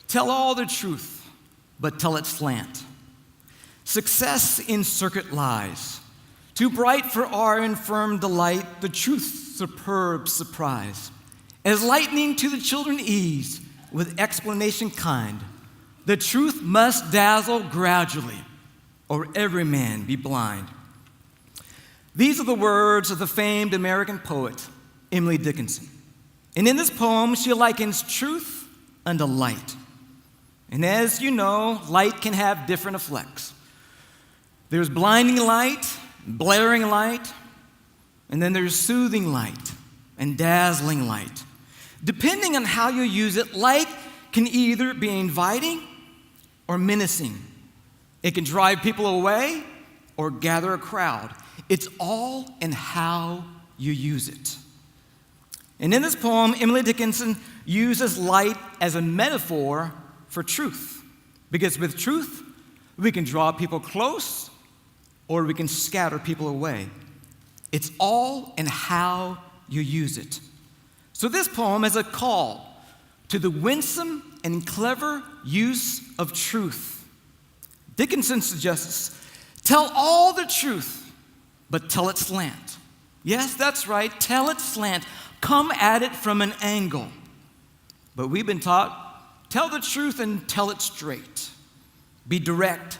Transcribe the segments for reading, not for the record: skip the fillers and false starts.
Tell all the truth, but tell it slant. Success in circuit lies. Too bright for our infirm delight, the truth's superb surprise. As lightning to the children ease, with explanation kind, the truth must dazzle gradually, or every man be blind. These are the words of the famed American poet, Emily Dickinson. And in this poem, she likens truth unto light. And as you know, light can have different effects. There's blinding light, blaring light, and then there's soothing light and dazzling light. Depending on how you use it, light can either be inviting or menacing. It can drive people away or gather a crowd. It's all in how you use it. And in this poem, Emily Dickinson uses light as a metaphor for truth. Because with truth, we can draw people close or we can scatter people away. It's all in how you use it. So this poem is a call to the winsome and clever use of truth. Dickinson suggests, tell all the truth, but tell it slant. Yes, that's right, tell it slant. Come at it from an angle. But we've been taught, tell the truth and tell it straight. Be direct.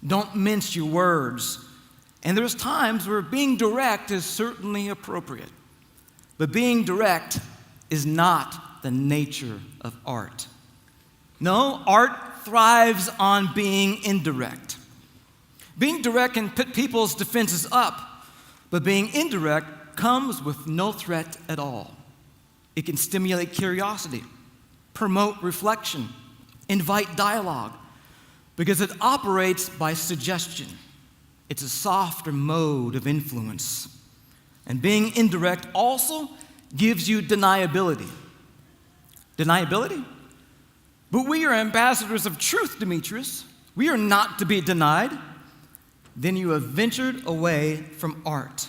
Don't mince your words. And there's times where being direct is certainly appropriate. But being direct is not the nature of art. No, art thrives on being indirect. Being direct can put people's defenses up, but being indirect comes with no threat at all. It can stimulate curiosity, promote reflection, invite dialogue, because it operates by suggestion. It's a softer mode of influence. And being indirect also gives you deniability. Deniability? But we are ambassadors of truth, Demetrius. We are not to be denied. Then you have ventured away from art.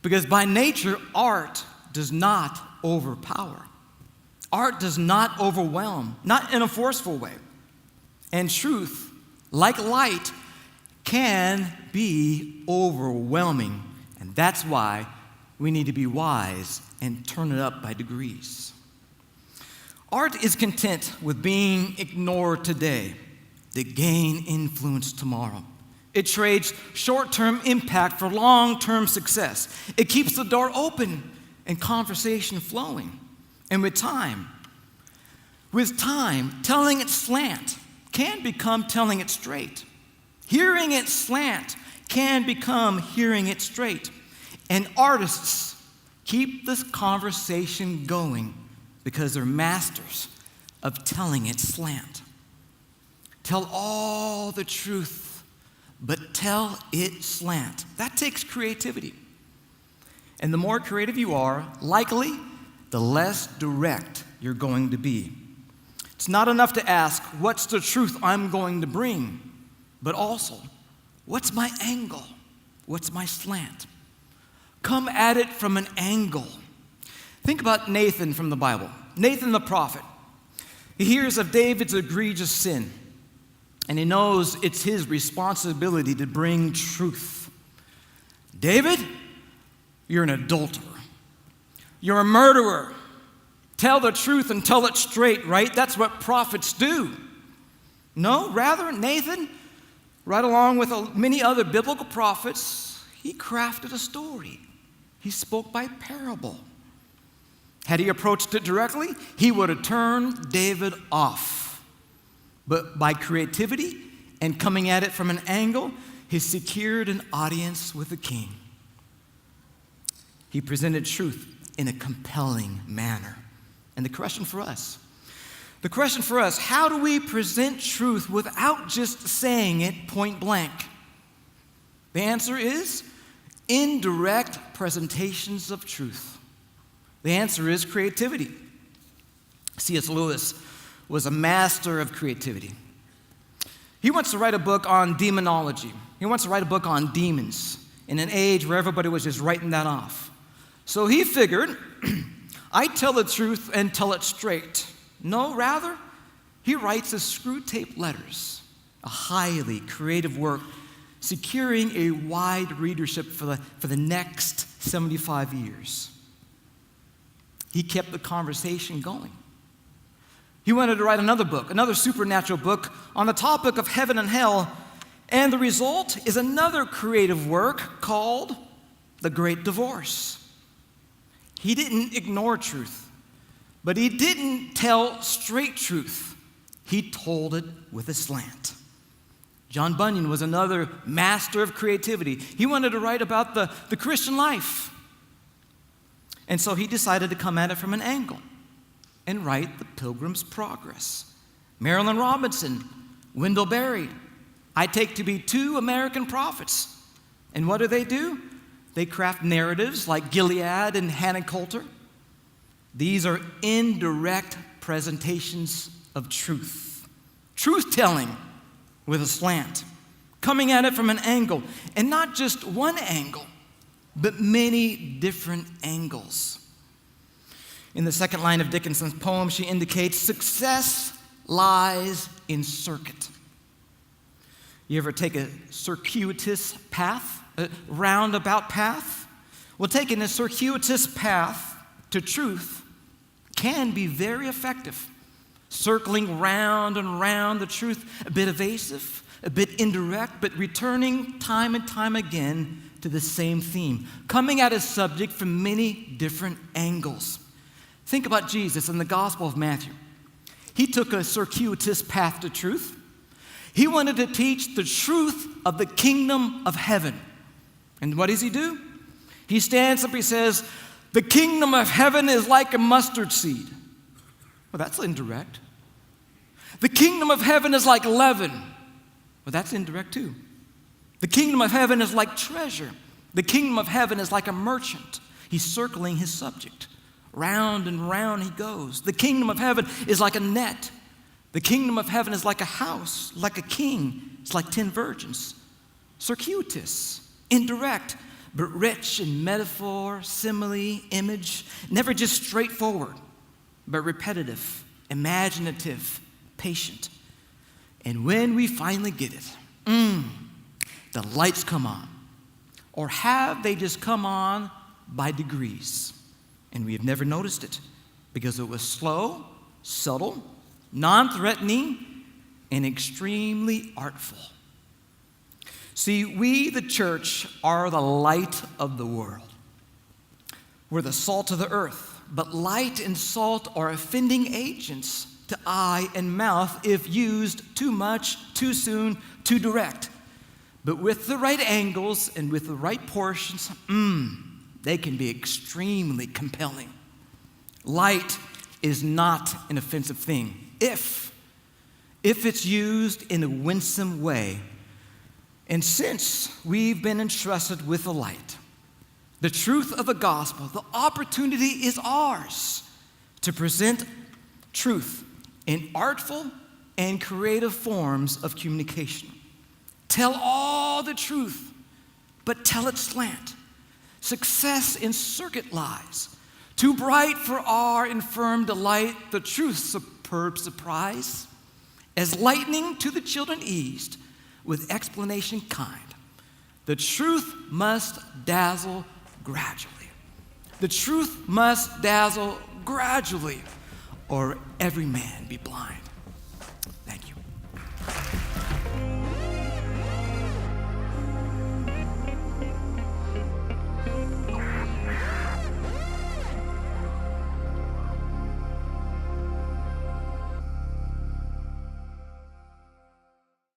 Because by nature, art does not overpower. Art does not overwhelm, not in a forceful way. And truth, like light, can be overwhelming. And that's why we need to be wise and turn it up by degrees. Art is content with being ignored today to gain influence tomorrow. It trades short-term impact for long-term success. It keeps the door open and conversation flowing. And with time, telling it slant can become telling it straight. Hearing it slant can become hearing it straight. And artists keep this conversation going because they're masters of telling it slant. Tell all the truth, but tell it slant. That takes creativity. And the more creative you are, likely, the less direct you're going to be. It's not enough to ask, what's the truth I'm going to bring? But also, what's my angle? What's my slant? Come at it from an angle. Think about Nathan from the Bible. Nathan the prophet. He hears of David's egregious sin, and he knows it's his responsibility to bring truth. David, you're an adulterer. You're a murderer. Tell the truth and tell it straight, right? That's what prophets do. No, rather, Nathan, right along with many other biblical prophets, he crafted a story. He spoke by parable. Had he approached it directly, he would have turned David off. But by creativity and coming at it from an angle, he secured an audience with the king. He presented truth in a compelling manner. And the question for us, how do we present truth without just saying it point blank? The answer is indirect presentations of truth. The answer is creativity. C.S. Lewis was a master of creativity. He wants to write a book on demonology. He wants to write a book on demons in an age where everybody was just writing that off. So he figured, I tell the truth and tell it straight. No, rather, he writes the screw tape letters, a highly creative work securing a wide readership for the next 75 years. He kept the conversation going. He wanted to write another book, another supernatural book on the topic of heaven and hell, and the result is another creative work called The Great Divorce. He didn't ignore truth, but he didn't tell straight truth. He told it with a slant. John Bunyan was another master of creativity. He wanted to write about the Christian life. And so he decided to come at it from an angle and write The Pilgrim's Progress. Marilyn Robinson, Wendell Berry, I take to be two American prophets. And what do? They craft narratives like Gilead and Hannah Coulter. These are indirect presentations of truth. Truth-telling with a slant, coming at it from an angle, and not just one angle, but many different angles. In the second line of Dickinson's poem, she indicates success lies in circuit. You ever take a circuitous path, a roundabout path? Well, taking a circuitous path to truth can be very effective. Circling round and round the truth, a bit evasive, a bit indirect, but returning time and time again to the same theme, coming at a subject from many different angles. Think about Jesus in the Gospel of Matthew. He took a circuitous path to truth. He wanted to teach the truth of the kingdom of heaven. And what does he do? He stands up, he says, the kingdom of heaven is like a mustard seed. Well, that's indirect. The kingdom of heaven is like leaven. Well, that's indirect too. The kingdom of heaven is like treasure. The kingdom of heaven is like a merchant. He's circling his subject. Round and round he goes. The kingdom of heaven is like a net. The kingdom of heaven is like a house, like a king. It's like 10 virgins. Circuitous, indirect, but rich in metaphor, simile, image. Never just straightforward, but repetitive, imaginative, patient. And when we finally get it, the lights come on. Or have they just come on by degrees? And we have never noticed it because it was slow, subtle, non-threatening, and extremely artful. See, we, the church, are the light of the world. We're the salt of the earth, but light and salt are offending agents to eye and mouth if used too much, too soon, too direct. But with the right angles and with the right portions, they can be extremely compelling. Light is not an offensive thing if it's used in a winsome way. And since we've been entrusted with the light, the truth of the gospel, the opportunity is ours to present truth in artful and creative forms of communication. Tell all the truth, but tell it slant. Success in circuit lies. Too bright for our infirm delight, the truth's superb surprise. As lightning to the children eased, with explanation kind, the truth must dazzle gradually. The truth must dazzle gradually, or every man be blind.